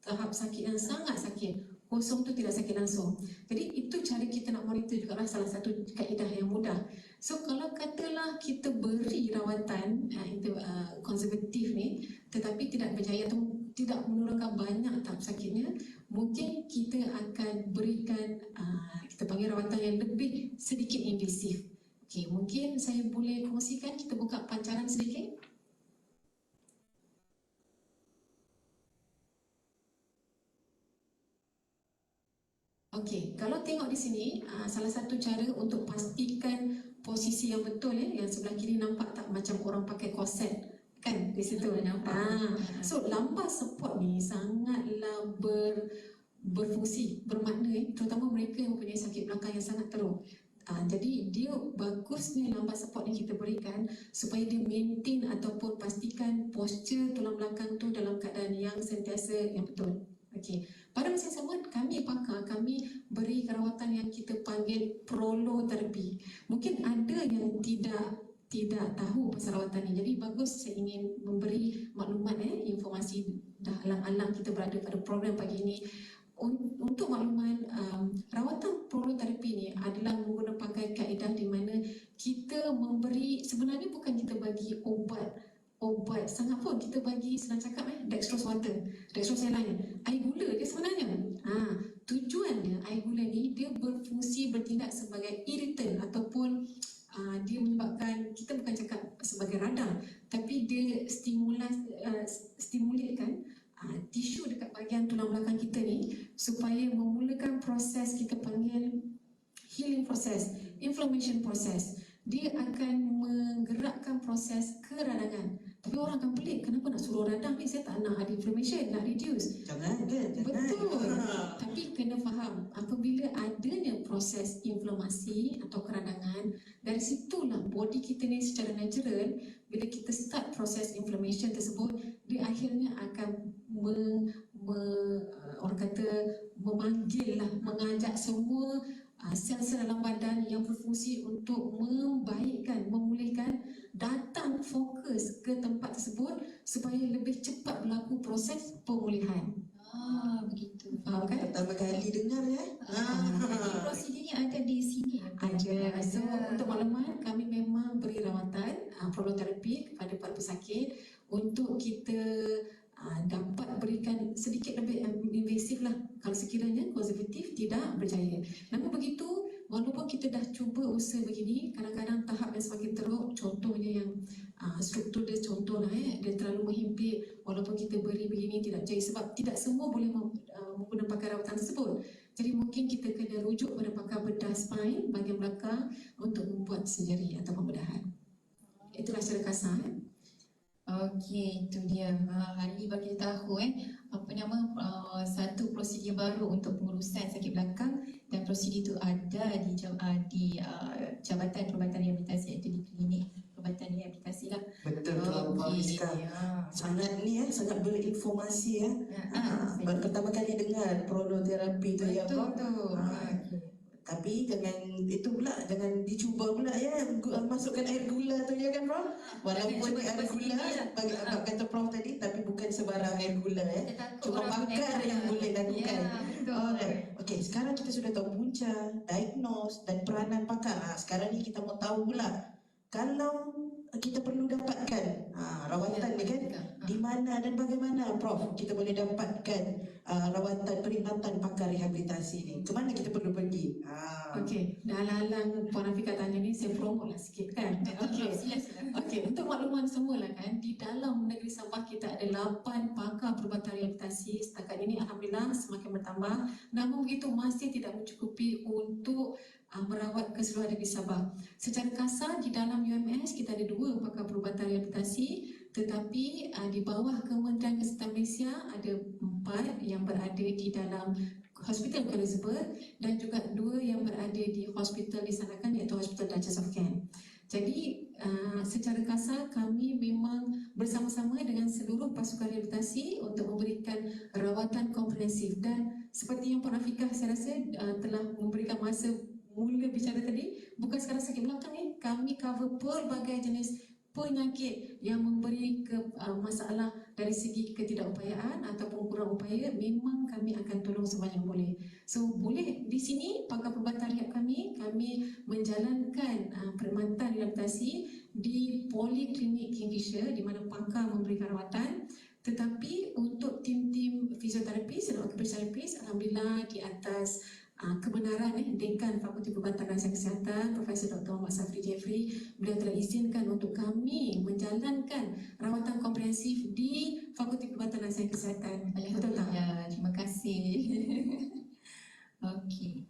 tahap sakit yang sangat sakit, 0 tu tidak sakit langsung. Jadi itu cara kita nak monitor juga salah satu kaedah yang mudah. So kalau katalah kita beri rawatan konservatif ni tetapi tidak berjaya atau tidak menurunkan banyak tahap sakitnya, mungkin kita akan berikan kita panggil rawatan yang lebih sedikit invasif. Okey, mungkin saya boleh kongsikan, kita buka pancaran sedikit. Okey, kalau tengok di sini, salah satu cara untuk pastikan posisi yang betul yang sebelah kiri nampak tak macam orang pakai korset kan di situ. So lambar support ni sangatlah berfungsi, bermakna terutama mereka yang mempunyai sakit belakang yang sangat teruk. Jadi dia bagusnya lambar support ni kita berikan supaya dia maintain ataupun pastikan posture tulang belakang tu dalam keadaan yang sentiasa yang betul. Okey. Pada masa yang sama, kami pakar, kami beri rawatan yang kita panggil proloterapi. Mungkin ada yang tidak tahu pasal rawatan ni. Jadi bagus saya ingin memberi maklumat informasi dah alang-alang kita berada pada program pagi ini. Untuk makluman, rawatan proloterapi ni adalah menggunakan kaedah di mana kita memberi, sebenarnya bukan kita bagi obat sangat pun, kita bagi senang cakap dextrose water, dextrose saline, air gula dia sebenarnya. Tujuannya air gula ni dia berfungsi bertindak sebagai irritant ataupun dia menyebabkan, kita bukan cakap sebagai radang, tapi dia stimulate tisu dekat bahagian tulang belakang kita ni supaya memulakan proses kita panggil healing process, inflammation process. Dia akan menggerakkan proses keradangan. Tapi orang akan pelik, kenapa nak suruh radang ni? Saya tak nak ada inflammation, nak reduce. Jangan. Betul. Tapi kena faham, apabila adanya proses inflamasi atau keradangan, dari situlah body kita ni secara natural, bila kita start proses inflammation tersebut, dia akhirnya akan orang kata memanggil mengajak semua sel-sel dalam badan yang berfungsi untuk membaikkan, memulihkan, datang fokus ke tempat tersebut supaya lebih cepat berlaku proses pemulihan. Begitu. Faham kan? Pertama kali dengar Jadi prosedurnya ada di sini. Ada. So untuk makluman, kami memang beri rawatan proloterapi kepada para pesakit untuk kita dapat berikan sedikit lebih invasif lah kalau sekiranya konservatif tidak berjaya. Namun begitu, walaupun kita dah cuba usaha begini, kadang-kadang tahap yang semakin teruk, contohnya yang struktur dia contohlah dia terlalu menghimpit, walaupun kita beri begini tidak berjaya sebab tidak semua boleh menggunakan pakar rawatan tersebut. Jadi mungkin kita kena rujuk pada pakar bedah spine bahagian belakang untuk membuat sendiri atau pembedahan. Itulah secara kasar. Okey, itu dia. Hari ini bagi tahu satu prosedur baru untuk pengurusan sakit belakang, dan prosedur itu ada di Jabatan Perubatan Rehabilitasi, iaitu di klinik perubatan rehabilitasi lah. Betul Puan Rizka. Sangat sangat berinformasi baru pertama kali dengar proloterapi tu ya Prof. Tapi jangan dicuba pula masukkan air gula tu ya kan Prof. Walaupun air gula bagi kata Prof tadi, tapi bukan sebarang air gula cuma pakar yang boleh lakukan. Alright. Okey, sekarang kita sudah tahu punca, diagnose dan peranan pakar. Sekarang ni kita mau tahu pula, kalau kita perlu dapatkan rawatan ni kan, di mana dan bagaimana Prof kita boleh dapatkan rawatan perkhidmatan pakar rehabilitasi ni? Ke mana kita perlu pergi? Okey, dah alang-alang Puan Afiqah tanya ni, saya promote lah sikit kan. Okey, untuk makluman semualah kan, di dalam negeri Sabah kita ada 8 pakar perubatan rehabilitasi. Setakat ini alhamdulillah semakin bertambah. Namun begitu masih tidak mencukupi untuk merawat keseluruhan negeri Sabah. Secara kasar di dalam UMS kita ada 2 pakar perubatan rehabilitasi, tetapi di bawah Kementerian Kesihatan Malaysia ada 4 yang berada di dalam Hospital Kuala Elizabeth dan juga 2 yang berada di hospital di Sanakan iaitu Hospital Duchess of Kent. Jadi secara kasar kami memang bersama-sama dengan seluruh pasukan rehabilitasi untuk memberikan rawatan komprehensif, dan seperti yang Puan Afiqah saya rasa telah memberikan masa mula bicara tadi, bukan sekadar sakit belakang ni, kami cover pelbagai jenis penyakit yang memberi masalah dari segi ketidakupayaan ataupun kurang upaya, memang kami akan tolong sebanyak boleh. So boleh di sini pakar perubatan rehab kami menjalankan perkhidmatan rehabilitasi di Poliklinik Kingfisher di mana pakar memberikan rawatan. Tetapi untuk tim-tim fisioterapis dan okupasional alhamdulillah di atas kebenaran Dekan Fakulti Perubatan Rasian Kesihatan Profesor Dr. Muhammad Safri Jeffrey, beliau telah izinkan untuk kami menjalankan rawatan komprehensif di Fakulti Perubatan Rasian Kesihatan. Betul tak? Ya, terima kasih. Okey.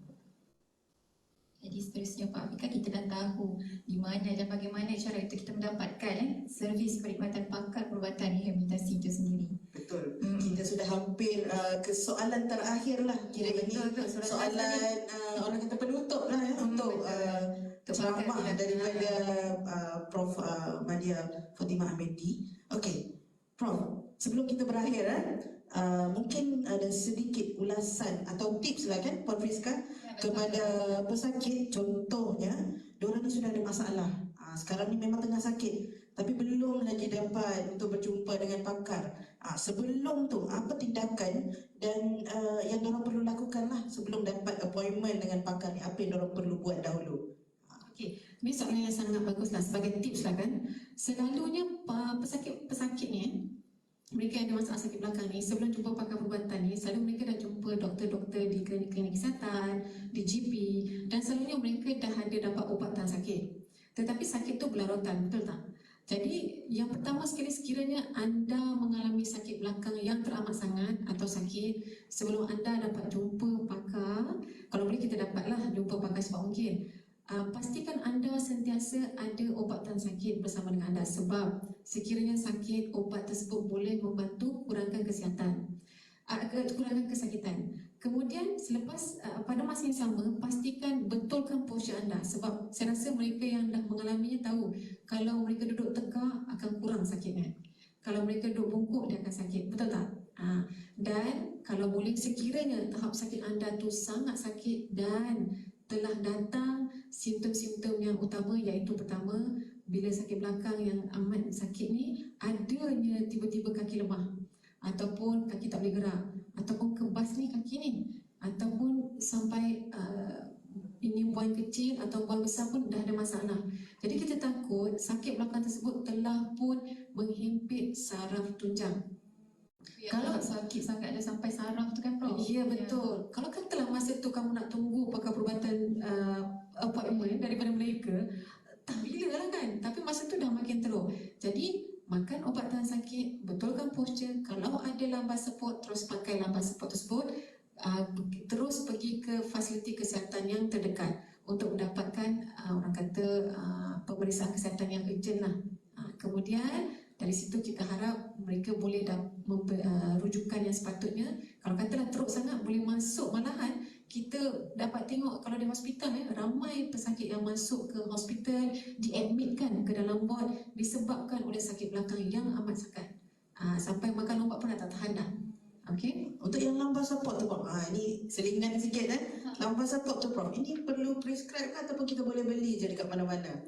Jadi seterusnya Pak Afiqah, kita dah tahu di mana dan bagaimana cara itu kita mendapatkan servis perkhidmatan pakar perubatan rehabilitasi itu sendiri. Betul. Kita sudah hampir ke soalan terakhir lah. Kira ini soalan orang kata penutup lah untuk ceramah daripada Prof. Madia Fatimah Ahmedi. Okey, Prof, sebelum kita berakhir mungkin ada sedikit ulasan atau tips lah kan Puan Friska kepada pesakit. Contohnya, diorang ni sudah ada masalah, sekarang ni memang tengah sakit tapi belum lagi dapat untuk berjumpa dengan pakar. Sebelum tu apa tindakan dan yang diorang perlu lakukan lah sebelum dapat appointment dengan pakar ni, apa yang diorang perlu buat dahulu? Okey, ini soalan yang sangat bagus lah sebagai tips lah kan. Selalunya pesakit ni mereka yang ada masalah sakit belakang ni, sebelum jumpa pakar perubatan ni, selalu mereka dah jumpa doktor-doktor di klinik-klinik kesihatan, di GP, dan selalunya mereka dah ada dapat ubatan sakit. Tetapi sakit tu berlarutan, betul tak? Jadi yang pertama sekali, sekiranya anda mengalami sakit belakang yang teramat sangat atau sakit, sebelum anda dapat jumpa pakar, kalau boleh kita dapatlah jumpa pakar sebab mungkin, pastikan anda sentiasa ada ubatan sakit bersama dengan anda, sebab sekiranya sakit, ubat tersebut boleh membantu kurangkan kesakitan. Kemudian selepas pada masa yang sama, pastikan betulkan postur anda, sebab saya rasa mereka yang dah mengalaminya tahu kalau mereka duduk tegak akan kurang sakitnya, kalau mereka duduk bungkuk dia akan sakit, betul tak? Dan kalau boleh, sekiranya tahap sakit anda tu sangat sakit dan telah datang simptom-simptom yang utama, iaitu pertama, bila sakit belakang yang amat sakit ni, adanya tiba-tiba kaki lemah ataupun kaki tak boleh gerak ataupun kebas ni kaki ni, ataupun sampai ini buang kecil atau buang besar pun dah ada masalah. Jadi kita takut sakit belakang tersebut telah pun menghimpit saraf tunjang. Kalau sakit sangat dah sampai saraf tu kan Prof? Ya, betul. Kalau katalah masa tu kamu nak tunggu pakar perubatan appointment daripada mereka, tak bila lah kan. Tapi masa tu dah makin teruk. Jadi makan ubat tahan sakit, betulkan postur. Kalau ada lambar support, terus pakai lambar support tersebut. Terus pergi ke fasiliti kesihatan yang terdekat untuk mendapatkan orang kata pemeriksaan kesihatan yang urgent lah. Kemudian dari situ kita harap mereka boleh rujukan yang sepatutnya. Kalau katalah teruk sangat, boleh masuk, malahan kita dapat tengok kalau di hospital ramai pesakit yang masuk ke hospital, diadmitkan ke dalam ward disebabkan oleh sakit belakang yang amat sangat, sampai makan ubat pun dah tak tahan dah. Okey. Untuk yang lambar support tu Prof, ini selingan sikit lambar support tu Prof, ini perlu prescribe ke ataupun kita boleh beli je dekat mana-mana?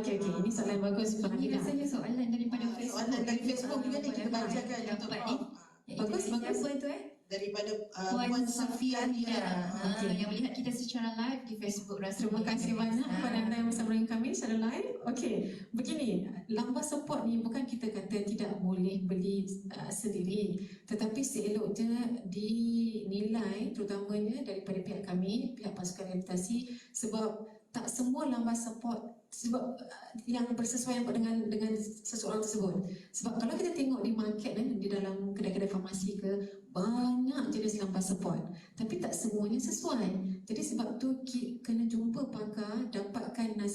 Okey. Ini soalan bagus. Ini rasanya soalan daripada Facebook. Soalan dari Facebook juga ni kita bacakan untuk Prof. Bagus. Apa itu Daripada Puan Safia Nida, Okey. yang melihat kita secara live di Facebook rasmi. Terima kasih banyak kepada anda yang bersama dengan kami secara live. Okey, begini, lambar support ni bukan kita kata tidak boleh beli sendiri, tetapi seeloknya dinilai terutamanya daripada pihak kami, pihak pasukan rehabilitasi, sebab tak semua lambar support sebab yang bersesuaian dengan seseorang tersebut. Sebab kalau kita tengok di market di dalam kedai-kedai farmasi ke, banyak jenis lambar support, tapi tak semuanya sesuai. Jadi sebab tu kena jumpa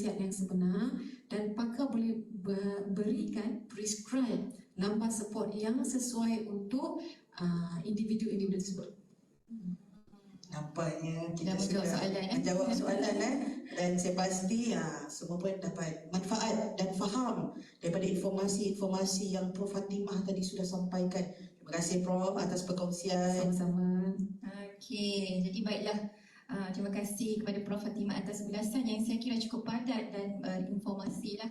nasihat yang sebenar dan pakar boleh berikan prescribe number support yang sesuai untuk individu-individu tersebut. Nampaknya kita Dah menjawab sudah soalan, menjawab soalan dan saya pasti semua pun dapat manfaat dan faham daripada informasi-informasi yang Prof Fatimah tadi sudah sampaikan. Terima kasih Prof atas perkongsian. Sama-sama. Okey, jadi baiklah. Terima kasih kepada Prof Fatimah atas ulasan yang saya kira cukup padat dan berinformasi lah.